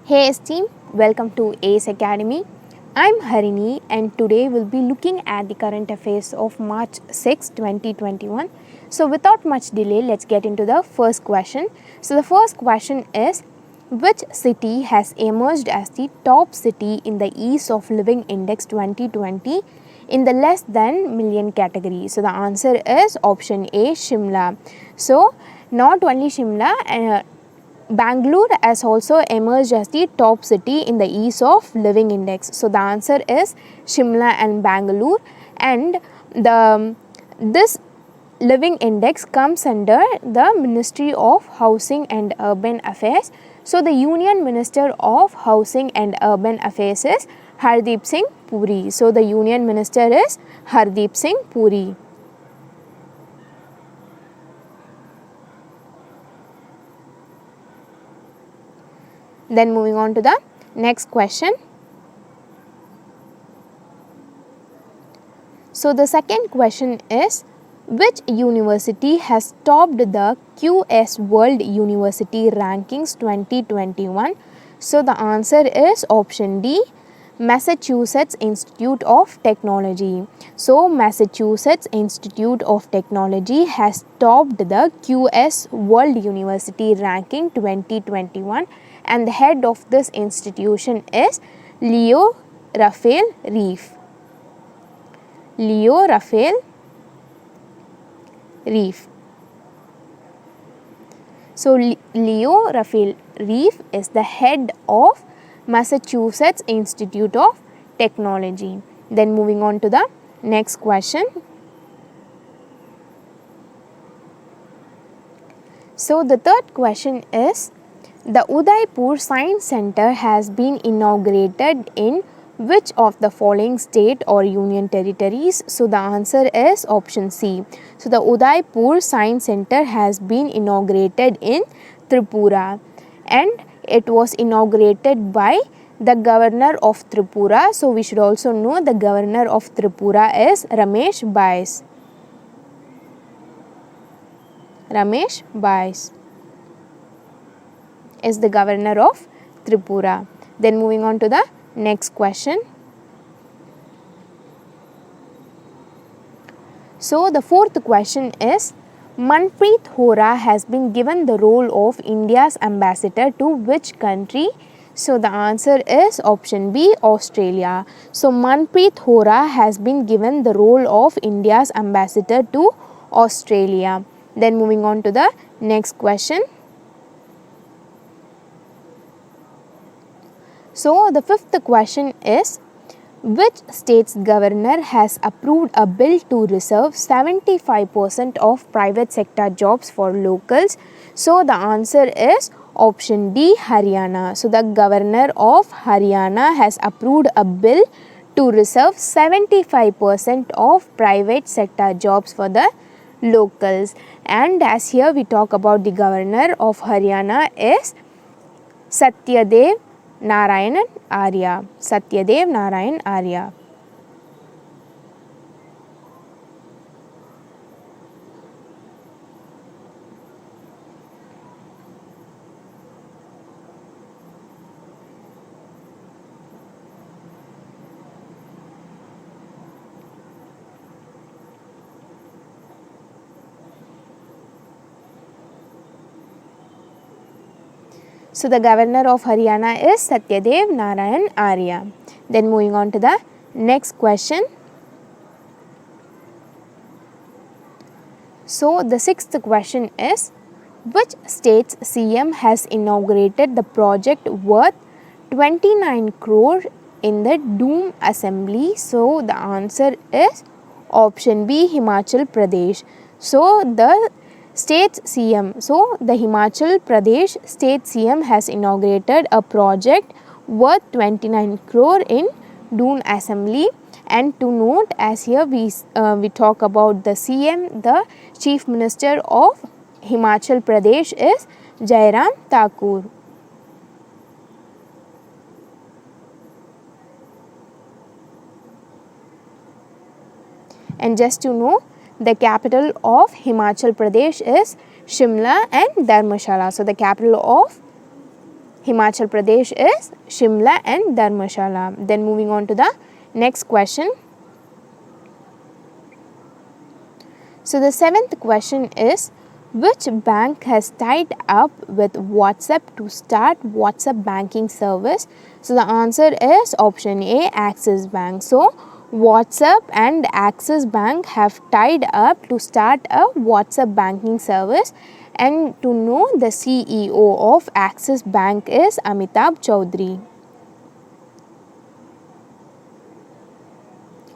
Hey esteem, welcome to ACE Academy. I'm Harini and today we'll be looking at the current affairs of March 6, 2021. So without much delay, let's get into the first question. So the first question is, which city has emerged as the top city in the Ease of Living Index 2020 in the less than million category? So the answer is option A, Shimla. So not only Shimla, Bangalore has also emerged as the top city in the Ease of Living Index. So the answer is Shimla and Bangalore, and this living index comes under the Ministry of Housing and Urban Affairs. So the Union Minister of Housing and Urban Affairs is Hardeep Singh Puri. So the Union Minister is Hardeep Singh Puri. Then moving on to the next question. So the second question is, which university has topped the QS World University Rankings 2021? So the answer is option D, Massachusetts Institute of Technology. So Massachusetts Institute of Technology has topped the QS World University Ranking 2021, and the head of this institution is Leo Raphael Reif. Leo Raphael Reif. So Leo Raphael Reif is the head of Massachusetts Institute of Technology. Then moving on to the next question. So the third question is, the Udaipur Science Center has been inaugurated in which of the following state or union territories? So the answer is option C. So the Udaipur Science Center has been inaugurated in Tripura, and it was inaugurated by the governor of Tripura. So we should also know the governor of Tripura is Ramesh Bais. Ramesh Bais is the governor of Tripura. Then moving on to the next question. So the fourth question is, Manpreet Hora has been given the role of India's ambassador to which country? So the answer is option B, Australia. So Manpreet Hora has been given the role of India's ambassador to Australia. Then moving on to the next question. So the fifth question is, which state's governor has approved a bill to reserve 75% of private sector jobs for locals? So the answer is option D, Haryana. So the governor of Haryana has approved a bill to reserve 75% of private sector jobs for the locals. And as here we talk about the governor of Haryana is Satyadev Narayan Arya. Satyadev Narayan Arya. So the governor of Haryana is Satyadev Narayan Arya. Then moving on to the next question. So the sixth question is, which state's CM has inaugurated the project worth 29 crore in the Doom Assembly? So the answer is option B, Himachal Pradesh. So the state's CM, so the Himachal Pradesh state CM has inaugurated a project worth 29 crore in Doon Assembly. And to note, as here we talk about the CM, the Chief Minister of Himachal Pradesh is Jairam Thakur. And just to know, the capital of Himachal Pradesh is Shimla and Dharmshala. So the capital of Himachal Pradesh is Shimla and Dharmshala. Then moving on to the next question. So the seventh question is, which bank has tied up with WhatsApp to start WhatsApp banking service? So the answer is option A, Axis Bank. So WhatsApp and Axis Bank have tied up to start a WhatsApp banking service. And to know, the CEO of Axis Bank is Amitabh Chaudhary.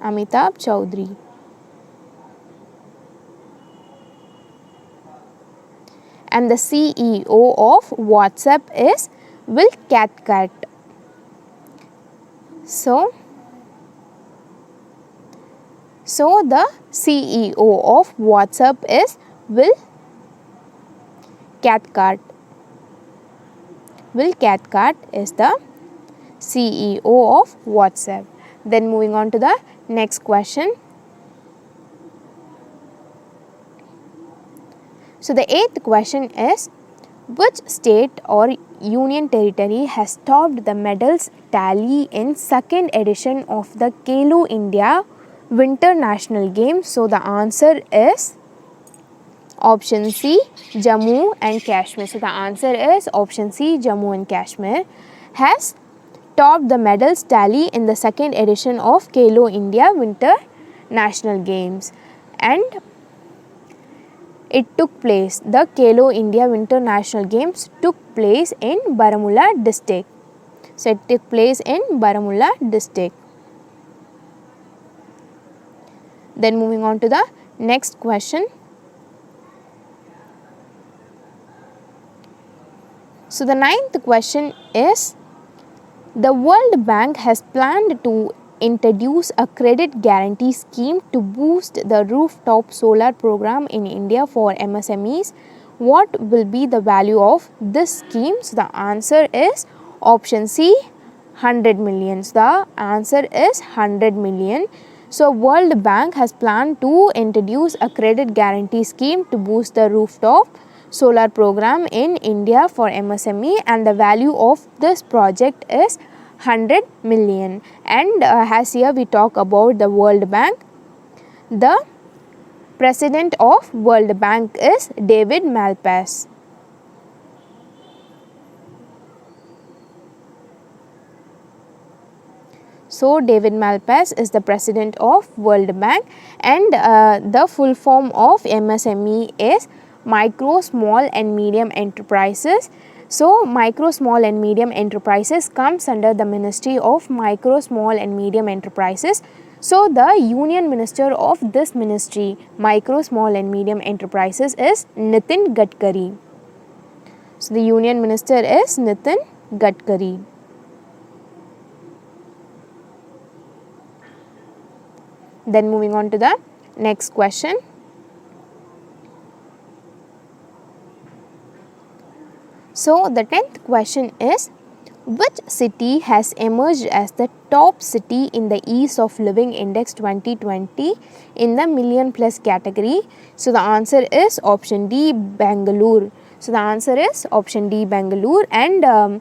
Amitabh Chaudhary. And the CEO of WhatsApp is Will Cathcart. So the CEO of WhatsApp is Will Cathcart. Will Cathcart is the CEO of WhatsApp. Then moving on to the next question. So the eighth question is, which state or union territory has topped the medals tally in second edition of the Khelo India Winter National Games? So the answer is option C, Jammu and Kashmir. So the answer is option C, Jammu and Kashmir has topped the medals tally in the second edition of Khelo India Winter National Games. And it took place, the Khelo India Winter National Games took place in Baramulla district. So it took place in Baramulla district. Then moving on to the next question. So the ninth question is, the World Bank has planned to introduce a credit guarantee scheme to boost the rooftop solar program in India for MSMEs. What will be the value of this scheme? So the answer is option C, 100 million. The answer is 100 million. So World Bank has planned to introduce a credit guarantee scheme to boost the rooftop solar program in India for MSME, and the value of this project is 100 million. And as here we talk about the World Bank, the president of World Bank is David Malpass. So David Malpass is the president of World Bank, and the full form of MSME is Micro, Small and Medium Enterprises. So Micro, Small and Medium Enterprises comes under the Ministry of Micro, Small and Medium Enterprises. So the Union Minister of this ministry, Micro, Small and Medium Enterprises, is Nitin Gadkari. So the Union Minister is Nitin Gadkari. Then moving on to the next question. So the 10th question is, which city has emerged as the top city in the Ease of Living Index 2020 in the million plus category? So the answer is option D, Bangalore. So the answer is option D, Bangalore. And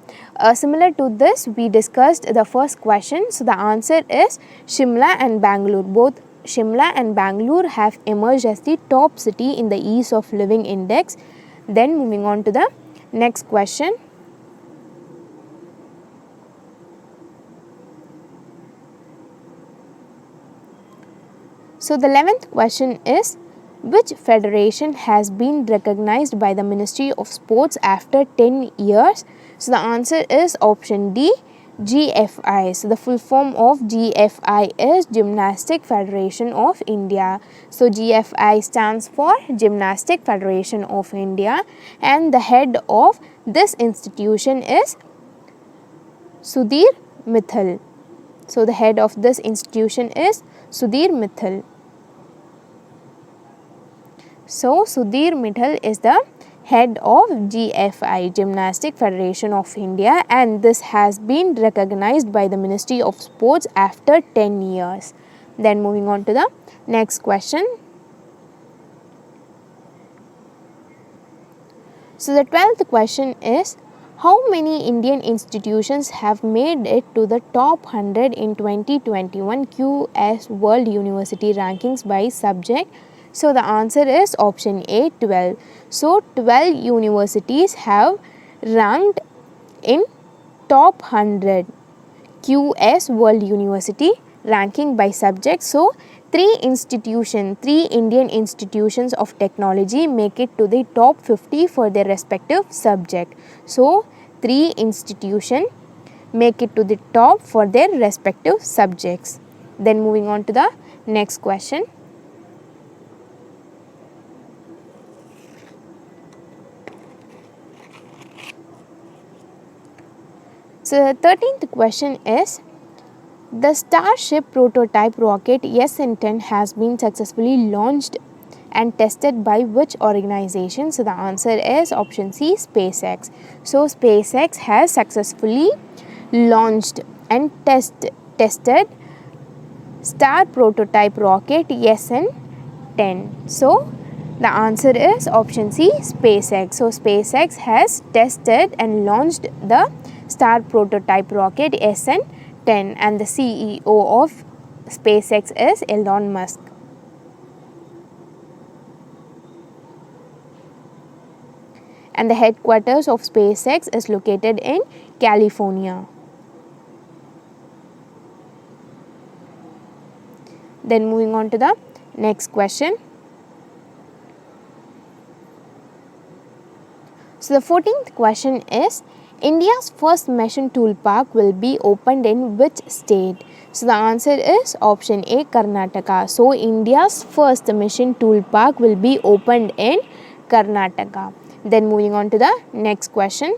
similar to this, we discussed the first question. So the answer is Shimla and Bangalore. Both Shimla and Bangalore have emerged as the top city in the Ease of Living Index. Then moving on to the next question. So the 11th question is, which federation has been recognized by the Ministry of Sports after 10 years? So the answer is option D, GFI. So the full form of GFI is Gymnastic Federation of India. So GFI stands for Gymnastic Federation of India, and the head of this institution is Sudhir Mithal. So the head of this institution is Sudhir Mithal. So Sudhir Mithal is the head of GFI, Gymnastic Federation of India, and this has been recognized by the Ministry of Sports after 10 years. Then moving on to the next question. So the 12th question is, How many Indian institutions have made it to the top 100 in 2021 QS World University Rankings by subject? So the answer is option A, 12. So 12 universities have ranked in top 100 QS World University ranking by subject. So three Indian institutions of technology make it to the top 50 for their respective subject. So three institutions make it to the top for their respective subjects. Then moving on to the next question. So the 13th question is, the Starship prototype rocket SN10 has been successfully launched and tested by which organization? So the answer is option C, SpaceX. So SpaceX has successfully launched and tested Star prototype rocket SN10. So the answer is option C, SpaceX. So SpaceX has tested and launched the Star prototype rocket SN10, and the CEO of SpaceX is Elon Musk. And the headquarters of SpaceX is located in California. Then moving on to the next question. So the 14th question is, India's first mission tool park will be opened in which state? So the answer is option A, Karnataka. So India's first mission tool park will be opened in Karnataka. Then moving on to the next question.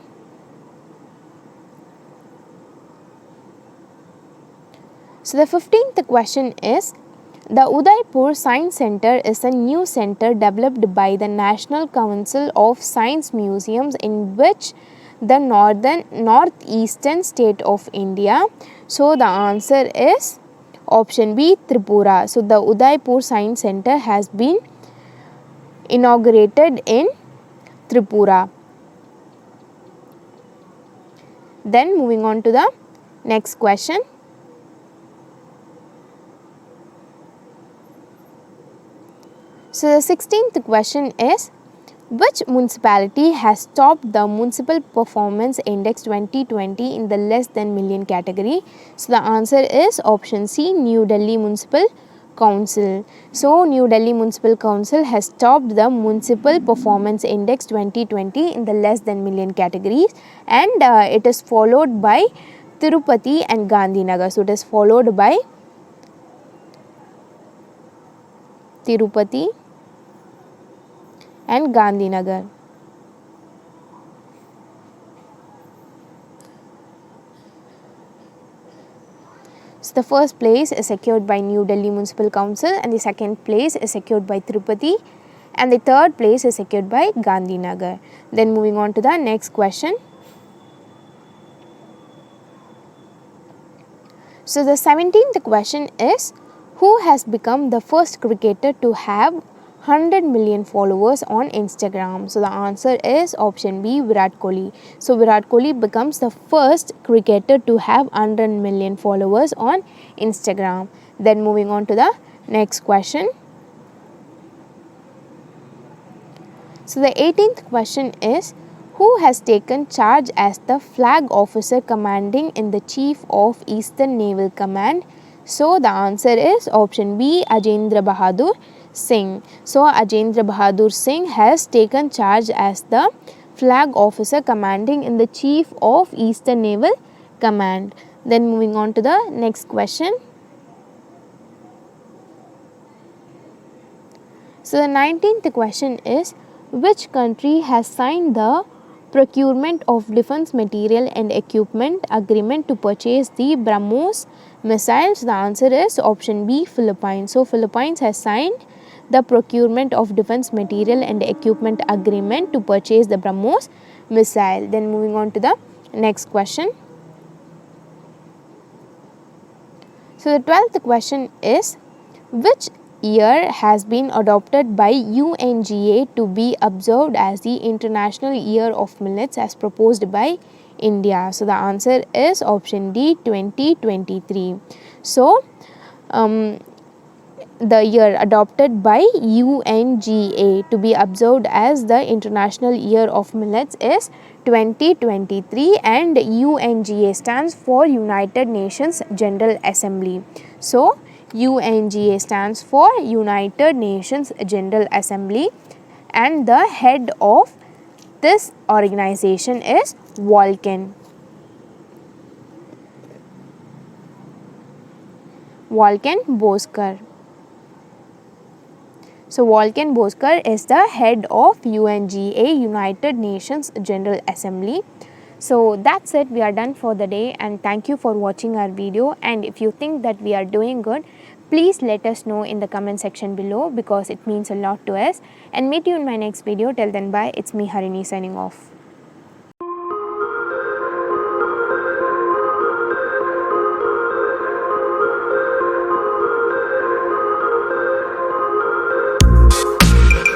So the 15th question is, the Udaipur Science Center is a new center developed by the National Council of Science Museums in which the northeastern state of India. So the answer is option B, Tripura. So the Udaipur Science Center has been inaugurated in Tripura. Then moving on to the next question. So the 16th question is, which municipality has topped the Municipal Performance Index 2020 in the less than million category? So the answer is option C, New Delhi Municipal Council. So New Delhi Municipal Council has topped the Municipal Performance Index 2020 in the less than million categories, and it is followed by Tirupati and Gandhinagar. So it is followed by Tirupati and Gandhinagar. So the first place is secured by New Delhi Municipal Council, and the second place is secured by Tirupati, and the third place is secured by Gandhinagar. Then moving on to the next question. So the 17th question is, who has become the first cricketer to have 100 million followers on Instagram? So the answer is option B, Virat Kohli. So Virat Kohli becomes the first cricketer to have 100 million followers on Instagram. Then moving on to the next question. So the 18th question is, who has taken charge as the flag officer commanding in the Chief of Eastern Naval Command? So the answer is option B, Ajendra Bahadur Singh. So Ajendra Bahadur Singh has taken charge as the flag officer commanding in the Chief of Eastern Naval Command. Then moving on to the next question. So the 19th question is, which country has signed the procurement of defense material and equipment agreement to purchase the BrahMos missiles? The answer is option B, Philippines. So Philippines has signed the procurement of defense material and equipment agreement to purchase the BrahMos missile. Then moving on to the next question. So the 12th question is, which year has been adopted by UNGA to be observed as the International Year of Millets as proposed by India? So the answer is option D, 2023. So the year adopted by UNGA to be observed as the International Year of Millets is 2023, and UNGA stands for United Nations General Assembly. So UNGA stands for United Nations General Assembly, and the head of this organization is Volkan Bozkır. So Volkan Bozkır is the head of UNGA, United Nations General Assembly. So that's it, we are done for the day, and thank you for watching our video. And if you think that we are doing good, please let us know in the comment section below, because it means a lot to us. And meet you in my next video. Till then, bye. It's me, Harini, signing off.